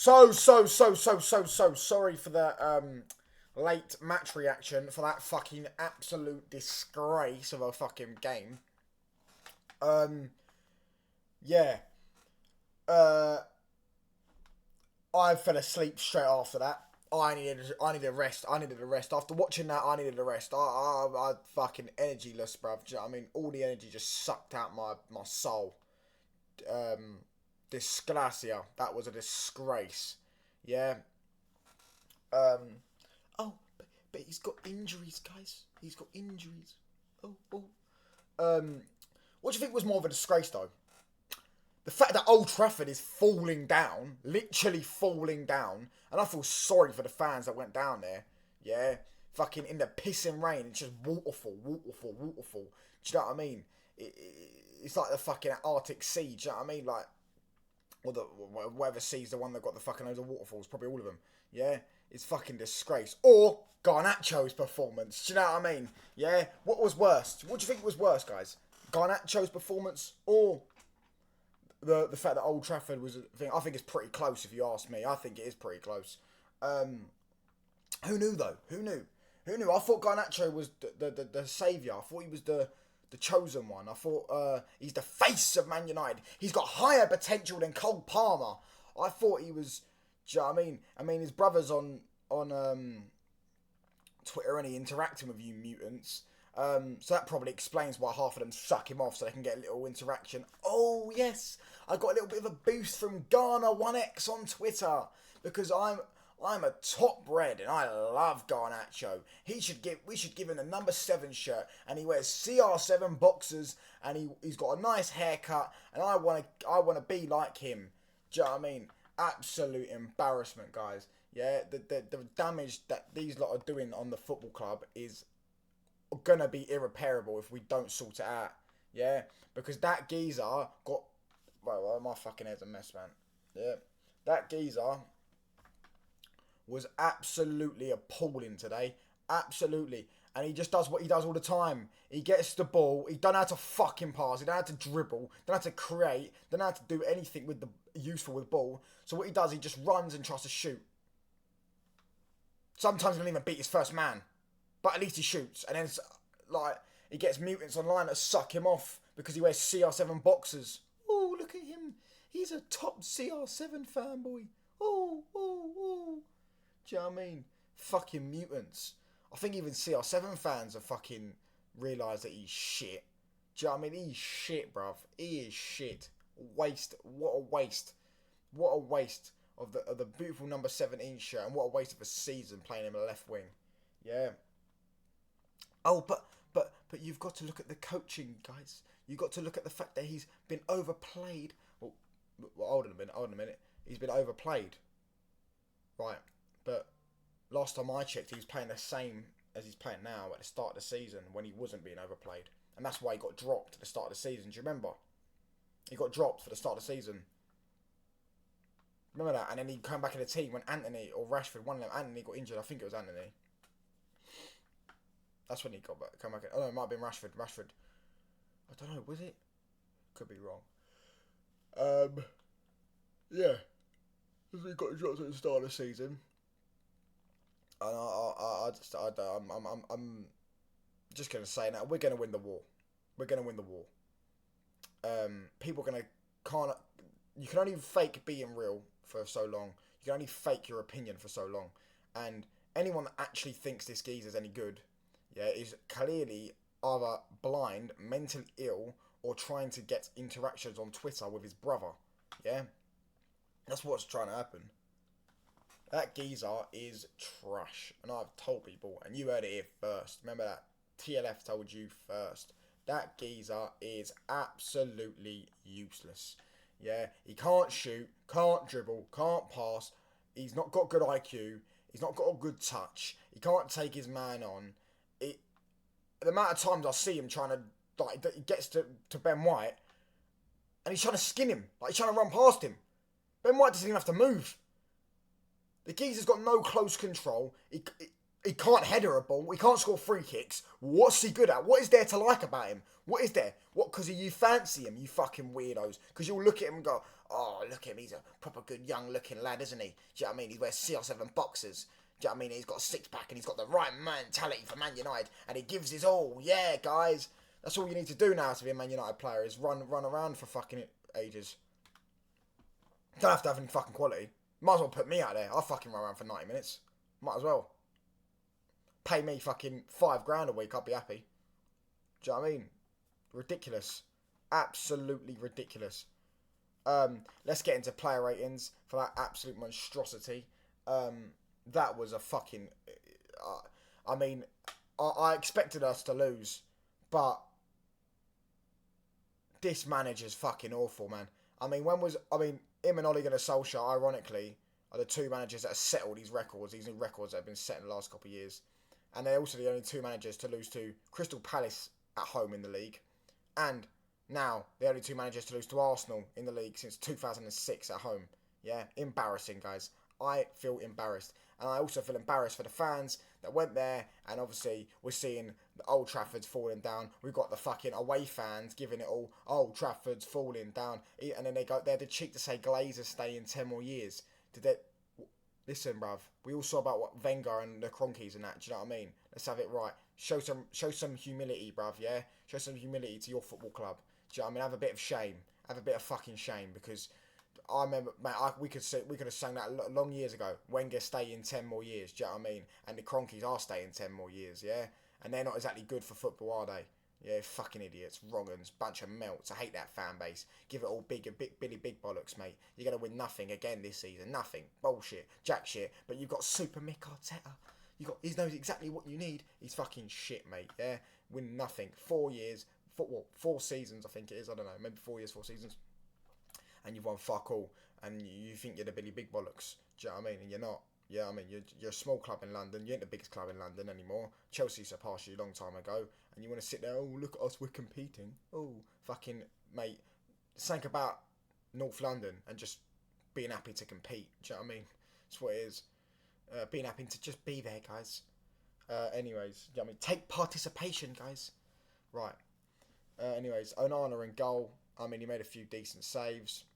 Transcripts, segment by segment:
So sorry for the late match reaction for that fucking absolute disgrace of a fucking game. Um, yeah. Uh, I fell asleep straight after that. I needed a rest. I needed a rest. After watching that, I needed a rest. I fucking energyless, bruv. Do you know what I mean? All the energy just sucked out my soul. Um, Disgracia. That was a disgrace. Yeah. Um, oh, but he's got injuries, guys. He's got injuries. Oh, oh. Um, what do you think was more of a disgrace, though? The fact that Old Trafford is falling down, literally falling down, and I feel sorry for the fans that went down there. Yeah, fucking in the pissing rain, it's just waterfall. Do you know what I mean? It's like the fucking Arctic Sea. Do you know what I mean? Like, or the whatever sea's the one that got the fucking loads of waterfalls, probably all of them. Yeah, it's fucking disgrace. Or Garnacho's performance. Do you know what I mean? Yeah, what was worse? What do you think was worse, guys? Garnacho's performance or the fact that Old Trafford was a thing? I think it's pretty close if you ask me. I think it is pretty close. Who knew though? Who knew? Who knew? I thought Garnacho was the saviour. I thought he was the chosen one. I thought he's the face of Man United. He's got higher potential than Cole Palmer. I thought he was. Do you know what I mean? I mean, his brother's on Twitter and he interacting with you mutants. So that probably explains why half of them suck him off so they can get a little interaction. Oh yes, I got a little bit of a boost from Garner1X on Twitter because I'm a top bred and I love Garnacho. We should give him the number 7 shirt and he wears CR7 boxers and he's got a nice haircut and I wanna be like him. Do you know what I mean? Absolute embarrassment, guys. Yeah, the damage that these lot are doing on the football club is gonna be irreparable if we don't sort it out. Yeah, because that geezer got. Well, my fucking head's a mess, man. Yeah, that geezer was absolutely appalling today. Absolutely. And he just does what he does all the time. He gets the ball. He don't know how to fucking pass. He don't know how to dribble. Don't know how to create. Don't know how to do anything with the useful with the ball. So what he does, he just runs and tries to shoot. Sometimes he doesn't even beat his first man. But at least he shoots. And then it's like he gets mutants online that suck him off because he wears CR7 boxers. Oh, look at him. He's a top CR7 fanboy. Oh. Do you know what I mean? Fucking mutants. I think even CR7 fans have fucking realised that he's shit. Do you know what I mean? He's shit, bruv. He is shit. Waste. What a waste. What a waste of the beautiful number 17 shirt. And what a waste of a season playing him left wing. Yeah. Oh, but you've got to look at the coaching, guys. You've got to look at the fact that he's been overplayed. Well, hold on a minute. He's been overplayed. Right. But last time I checked, he was playing the same as he's playing now at the start of the season when he wasn't being overplayed. And that's why he got dropped at the start of the season. Do you remember? He got dropped for the start of the season. Remember that? And then he came back in the team when Anthony or Rashford, one of them, Anthony got injured. I think it was Anthony. That's when he got back, come back in. Oh no, it might have been Rashford. I don't know, was it? Could be wrong. Yeah. He got dropped at the start of the season. And I'm just gonna say now, we're gonna win the war. We're gonna win the war. People are gonna you can only fake being real for so long. You can only fake your opinion for so long. And anyone that actually thinks this geezer's any good, yeah, is clearly either blind, mentally ill, or trying to get interactions on Twitter with his brother. Yeah, that's what's trying to happen. That geezer is trash, and I've told people, and you heard it here first. Remember that TLF told you first. That geezer is absolutely useless. Yeah, he can't shoot, can't dribble, can't pass. He's not got good IQ. He's not got a good touch. He can't take his man on. The amount of times I see him trying to, like, he gets to Ben White, and he's trying to skin him. Like, he's trying to run past him. Ben White doesn't even have to move. The geezer's got no close control. He He can't header a ball. He can't score free kicks. What's he good at? What is there to like about him? What is there? What, because you fancy him, you fucking weirdos? Because you'll look at him and go, oh, look at him. He's a proper good young looking lad, isn't he? Do you know what I mean? He wears CR7 boxers. Do you know what I mean? He's got a six-pack and he's got the right mentality for Man United. And he gives his all. Yeah, guys. That's all you need to do now to be a Man United player is run around for fucking ages. Don't have to have any fucking quality. Might as well put me out there. I'll fucking run around for 90 minutes. Might as well. Pay me fucking $5,000 a week, I'll be happy. Do you know what I mean? Ridiculous. Absolutely ridiculous. Let's get into player ratings for that absolute monstrosity. That was a fucking... I mean, I expected us to lose, but this manager's fucking awful, man. I mean, him and Ole Gunnar Solskjaer, ironically, are the two managers that have settled these new records that have been set in the last couple of years. And they're also the only two managers to lose to Crystal Palace at home in the league. And now, the only two managers to lose to Arsenal in the league since 2006 at home. Yeah, embarrassing, guys. I feel embarrassed. And I also feel embarrassed for the fans that went there, and obviously we're seeing the Old Trafford's falling down. We've got the fucking away fans giving it all. Old Trafford's falling down. And then they had the cheek to say Glazers stay in 10 more years. Listen, bruv, we all saw about what Wenger and the Cronkies and that, do you know what I mean? Let's have it right. Show some humility, bruv, yeah? Show some humility to your football club. Do you know what I mean? Have a bit of shame. Have a bit of fucking shame, because I remember, mate, we could have sang that long years ago. Wenger stay in 10 more years, do you know what I mean? And the Cronkies are staying 10 more years, yeah? And they're not exactly good for football, are they? Yeah, fucking idiots, wrong-uns, bunch of melts. I hate that fan base. Give it all Billy Big Bollocks, mate. You're going to win nothing again this season. Nothing. Bullshit. Jack shit. But you've got Super Mick Arteta. He knows exactly what you need. He's fucking shit, mate. Yeah? Win nothing. 4 years. 4 seasons, I think it is. I don't know. Maybe 4 years, 4 seasons. And you've won fuck all. And you think you're the Billy Big Bollocks. Do you know what I mean? And you're not. Yeah, I mean, you're a small club in London. You ain't the biggest club in London anymore. Chelsea surpassed you a long time ago. And you want to sit there, oh, look at us, we're competing. Oh, fucking, mate, think about North London and just being happy to compete. Do you know what I mean? That's what it is. Being happy to just be there, guys. Anyways, you know what I mean? Take participation, guys. Right. Anyways, Onana in goal. I mean, he made a few decent saves.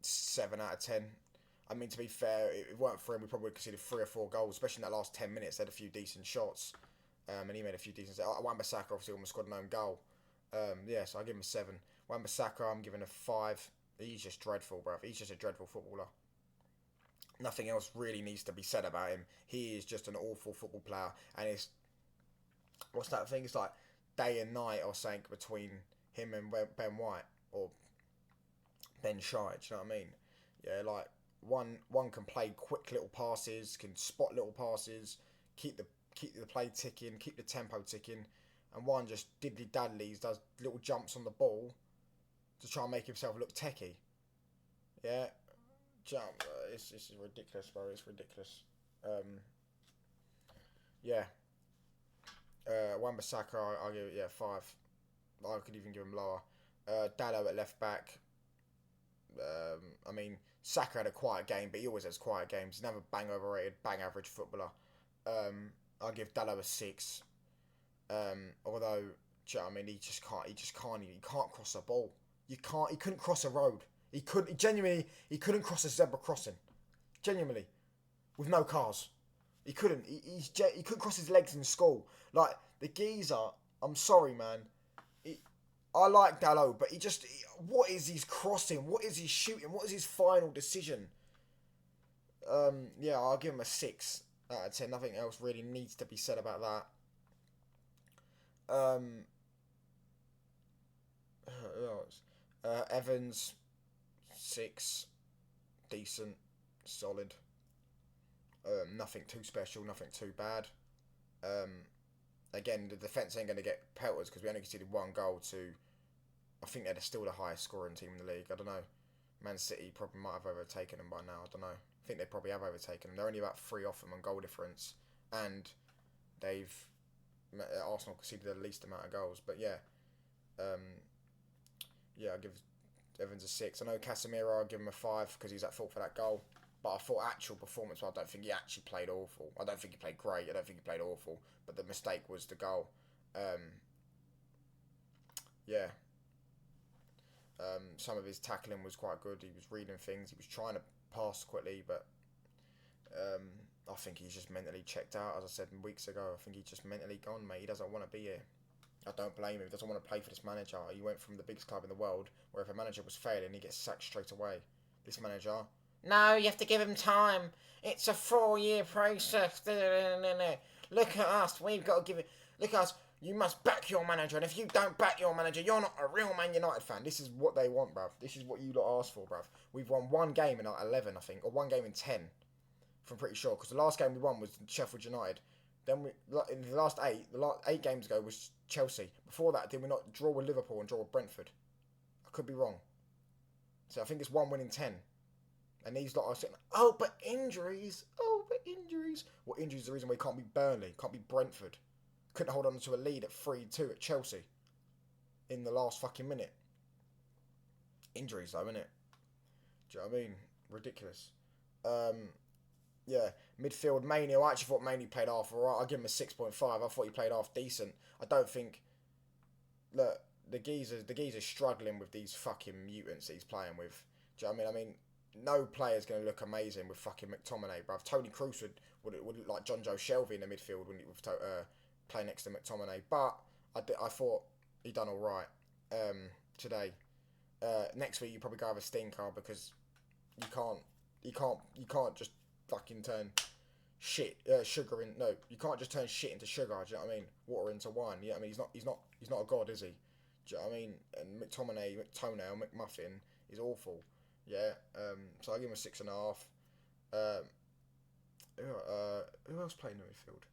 7 out of 10. I mean, to be fair, if it weren't for him, we probably would have conceded 3 or 4 goals, especially in that last 10 minutes. They had a few decent shots. And he made a few decent saves. Wan-Bissaka obviously almost scored an own goal. Yeah, so I give him a 7. Wan-Bissaka, I'm giving a 5. He's just dreadful, bruv. He's just a dreadful footballer. Nothing else really needs to be said about him. He is just an awful football player. And it's... What's that thing? It's like day and night or something between him and Ben White. Or Ben Shai, do you know what I mean? Yeah, like... One can play quick little passes, can spot little passes, keep the play ticking, keep the tempo ticking, and one just diddly daddlies, does little jumps on the ball to try and make himself look techie. Yeah, jump. It's ridiculous, bro. It's ridiculous. Yeah. Wan-Bissaka, I'll give it 5. I could even give him lower. Dallo at left back. I mean, Saka had a quiet game, but he always has quiet games. He's never bang overrated, bang average footballer. I'll give Dallo a 6. Although, do you know what I mean? He can't cross a ball. He couldn't cross a road. He couldn't cross a zebra crossing. Genuinely. With no cars. He couldn't. He couldn't cross his legs in school. Like, the geezer, I'm sorry, man. I like Dalot, but what is his crossing? What is his shooting? What is his final decision? Yeah, I'll give him a 6 out of 10. Nothing else really needs to be said about that. Evans, 6. Decent. Solid. Nothing too special, nothing too bad. Again, the defence ain't going to get pelters because we only conceded 1 goal to... I think they're still the highest scoring team in the league. I don't know. Man City probably might have overtaken them by now. I don't know. I think they probably have overtaken them. They're only about 3 off them on goal difference. And Arsenal conceded the least amount of goals. But yeah. Yeah, I'll give Evans a 6. I know Casemiro, I'll give him a 5 because he's at fault for that goal. But I thought actual performance, I don't think he actually played awful. I don't think he played great. I don't think he played awful. But the mistake was the goal. Yeah. Some of his tackling was quite good. He was reading things. He was trying to pass quickly, but I think he's just mentally checked out. As I said weeks ago, I think he's just mentally gone, mate. He doesn't want to be here. I don't blame him. He doesn't want to play for this manager. He went from the biggest club in the world, where if a manager was failing, he gets sacked straight away. This manager, no, you have to give him time. It's a 4-year process. Look at us. We've got to give it. Look at us. You must back your manager, and if you don't back your manager, you're not a real Man United fan. This is what they want, bruv. This is what you lot asked for, bruv. We've won one game in 11, I think, or one game in 10. I'm pretty sure, because the last game we won was Sheffield United. Then in the last 8 games ago was Chelsea. Before that, did we not draw with Liverpool and draw with Brentford? I could be wrong. So I think it's 1 win in 10. And these lot are saying, oh, but injuries. Oh, but injuries. Well, injuries is the reason we can't beat Burnley, can't beat Brentford. Couldn't hold on to a lead at 3-2 at Chelsea in the last fucking minute. Injuries, though, innit? Do you know what I mean? Ridiculous. Yeah, midfield, Mainey. I actually thought Mainey played half alright. I'll give him a 6.5. I thought he played half decent. I don't think... Look, the geezer's struggling with these fucking mutants he's playing with. Do you know what I mean? No player's going to look amazing with fucking McTominay, bruv. Tony Kroos would look like John Joe Shelby in the midfield when he would play next to McTominay. But I thought he done alright today. Next week you probably go have a stinker because you can't just fucking turn sugar in. No, you can't just turn shit into sugar. Do you know what I mean? Water into wine. Yeah, I mean he's not a god, is he? Do you know what I mean? And McTominay, McToenail, McMuffin is awful. Yeah. So I give him a 6.5. Who else played in the midfield?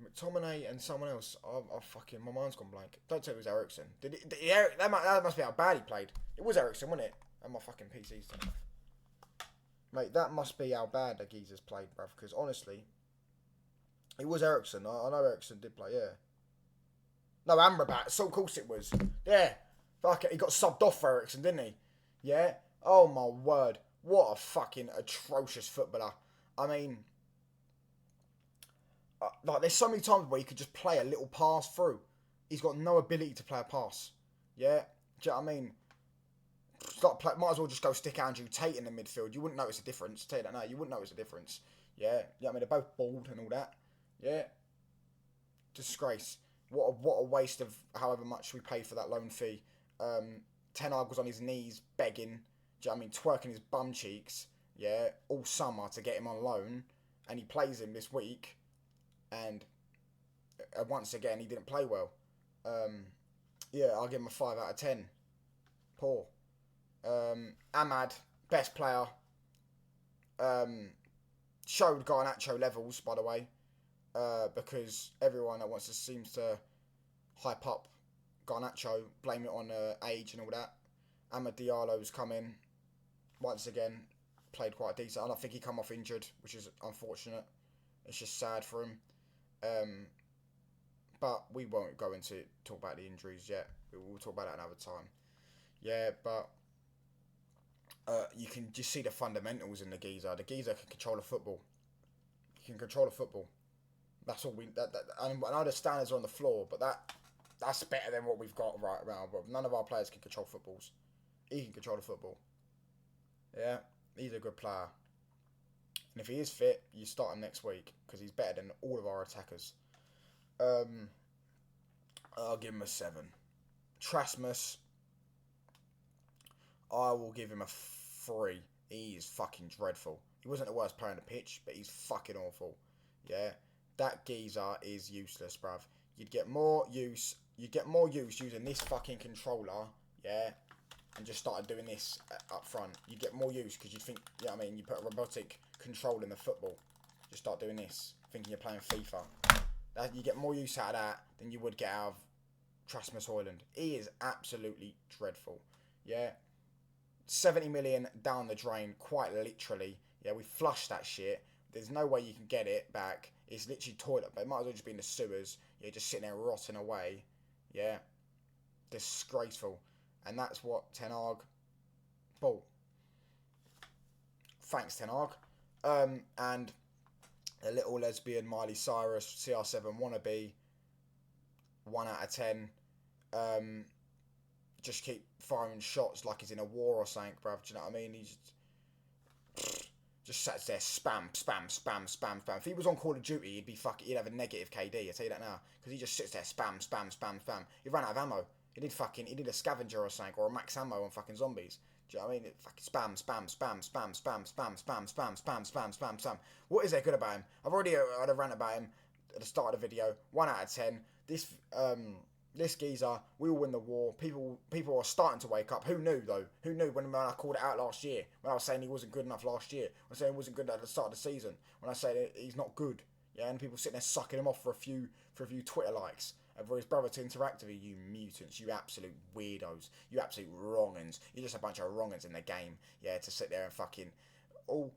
McTominay and someone else. I fucking my mind's gone blank. Don't tell me it was Ericsson. That must be how bad he played. It was Ericsson, wasn't it? And my fucking PC's turned off. Mate, that must be how bad the geezers played, bruv. Because honestly, it was Ericsson. I know Ericsson did play, yeah. No, Amrabat. So of course it was. Yeah. Fuck it. He got subbed off for Ericsson, didn't he? Yeah. Oh my word. What a fucking atrocious footballer. I mean, like there's so many times where you could just play a little pass through. He's got no ability to play a pass. Yeah. Do you know what I mean? Might as well just go stick Andrew Tate in the midfield. You wouldn't notice a difference. Tell you that now, you wouldn't notice a difference. Yeah, I mean they're both bald and all that. Yeah, disgrace. What a waste of however much we paid for that loan fee. Ten Hag was on his knees begging. Do you know what I mean? Twerking his bum cheeks. Yeah, all summer to get him on loan, and he plays him this week, and once again he didn't play well. Yeah, I'll give him a 5 out of 10. Poor. Ahmad, best player. Showed Garnacho levels, by the way, because everyone that seems to hype up Garnacho, blame it on age and all that. Amad Diallo's come in once again, played quite decent, and I think he come off injured, which is unfortunate. It's just sad for him. But we won't go into talk about the injuries yet. We'll talk about that another time. Yeah, but you can just see the fundamentals in the geezer. The geezer can control the football. He can control the football. That's all we. I know the standards are on the floor, but that's better than what we've got right now. But none of our players can control footballs. He can control the football. Yeah, he's a good player. And if he is fit, you start him next week because he's better than all of our attackers. I'll give him a 7. Trasmus, I will give him a 3. He is fucking dreadful. He wasn't the worst player on the pitch, but he's fucking awful. Yeah, that geezer is useless, bruv. You'd get more use using this fucking controller, yeah, and just started doing this up front. You'd get more use because you'd think, yeah, I mean, you put a robotic control in the football. Just start doing this, thinking you're playing FIFA. You get more use out of that than you would get out of Trasmus Højlund. He is absolutely dreadful. Yeah. 70 million down the drain, quite literally. Yeah, we flushed that shit. There's no way you can get it back. It's literally toilet, but it might as well just be in the sewers. Yeah, just sitting there rotting away. Yeah. Disgraceful. And that's what Ten Hag bought. Thanks, Ten Hag. And a little lesbian Miley Cyrus, CR7 wannabe, 1 out of 10. Just keep firing shots like he's in a war or something, bruv. Do you know what I mean? He's just sits there, spam. If he was on Call of Duty, he'd have a negative KD. I tell you that now, because he just sits there, spam. He ran out of ammo. He need a scavenger or something, or a max ammo on fucking zombies. Do you know what I mean? It fucking spam. What is there good about him? I've already had a rant about him at the start of the video. 1 out of 10. This geezer will win the war. People are starting to wake up. Who knew though? Who knew when I called it out last year? When I was saying he wasn't good enough last year. When I was saying he wasn't good at the start of the season. When I say he's not good. Yeah, and people sitting there sucking him off for a few Twitter likes. And for his brother to interact with you mutants, you absolute weirdos, you absolute wrong'uns. You're just a bunch of wrong'uns in the game. Yeah, to sit there and fucking, oh,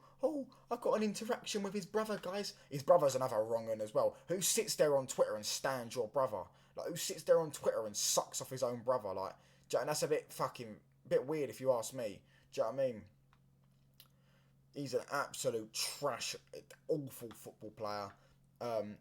I got an interaction with his brother, guys. His brother's another wrong'un as well. Who sits there on Twitter and stands your brother? Like, who sits there on Twitter and sucks off his own brother? Like, and that's a bit weird if you ask me. Do you know what I mean? He's an absolute trash, awful football player.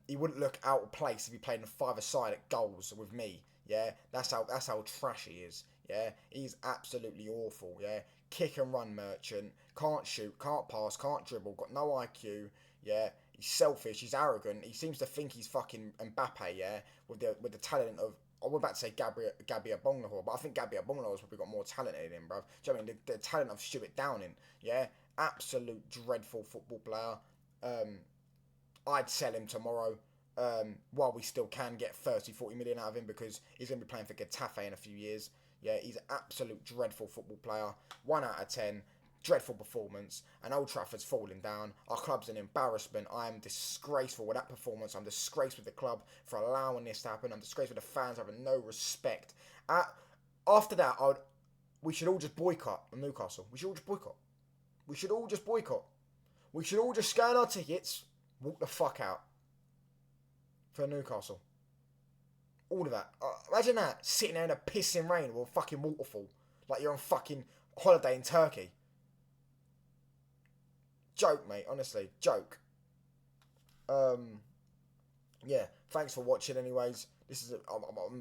He wouldn't look out of place if he played in a five-a-side at goals with me. Yeah, that's how trash he is. Yeah, he's absolutely awful. Yeah, kick and run merchant, can't shoot, can't pass, can't dribble, got no IQ. Yeah, he's selfish, he's arrogant. He seems to think he's fucking Mbappe. Yeah, with the talent of, I was about to say Gabby Agbonlahor, but I think Gabby Agbonlahor's probably got more talent in him, bruv. Do you know what I mean? The talent of Stuart Downing. Yeah, absolute dreadful football player. I'd sell him tomorrow, while we still can get 30-40 million out of him, because he's going to be playing for Getafe in a few years. Yeah, he's an absolute dreadful football player. 1 out of 10. Dreadful performance. And Old Trafford's falling down. Our club's an embarrassment. I am disgraceful with that performance. I'm disgraced with the club for allowing this to happen. I'm disgraced with the fans having no respect. After that, we should all just boycott Newcastle. We should all just boycott. We should all just scan our tickets, walk the fuck out for Newcastle. All of that. Imagine that, sitting there in a pissing rain with a fucking waterfall, like you're on fucking holiday in Turkey. Joke, mate. Honestly, joke. Yeah. Thanks for watching. Anyways,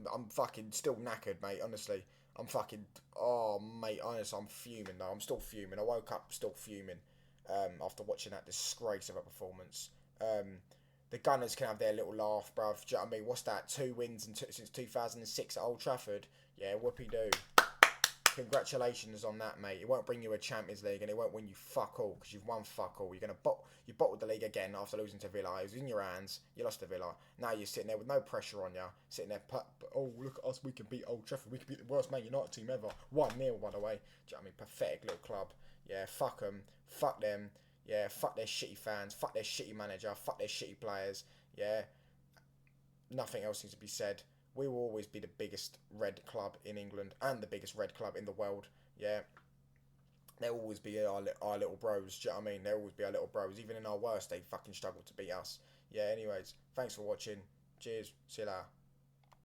I'm fucking still knackered, mate. Honestly, I'm fucking. Oh, mate. Honestly, I'm fuming though. I'm still fuming. I woke up still fuming. After watching that disgrace of a performance. The Gunners can have their little laugh, bruv. Do you know what I mean? What's that? 2 wins since 2006 at Old Trafford. Yeah, whoopee-doo. Congratulations on that, mate. It won't bring you a Champions League, and it won't win you fuck all, because you've won fuck all. You bottled the league again after losing to Villa. It was in your hands. You lost to Villa. Now you're sitting there with no pressure on you. Sitting there, oh, look at us. We can beat Old Trafford. We can beat the worst Man United team ever. 1-0, by the way. Do you know what I mean? Pathetic little club. Yeah, fuck them. Fuck them. Yeah, fuck their shitty fans. Fuck their shitty manager. Fuck their shitty players. Yeah. Nothing else needs to be said. We will always be the biggest red club in England and the biggest red club in the world. Yeah. They'll always be our little bros. Do you know what I mean? They'll always be our little bros. Even in our worst, they fucking struggle to beat us. Yeah, anyways. Thanks for watching. Cheers. See you later.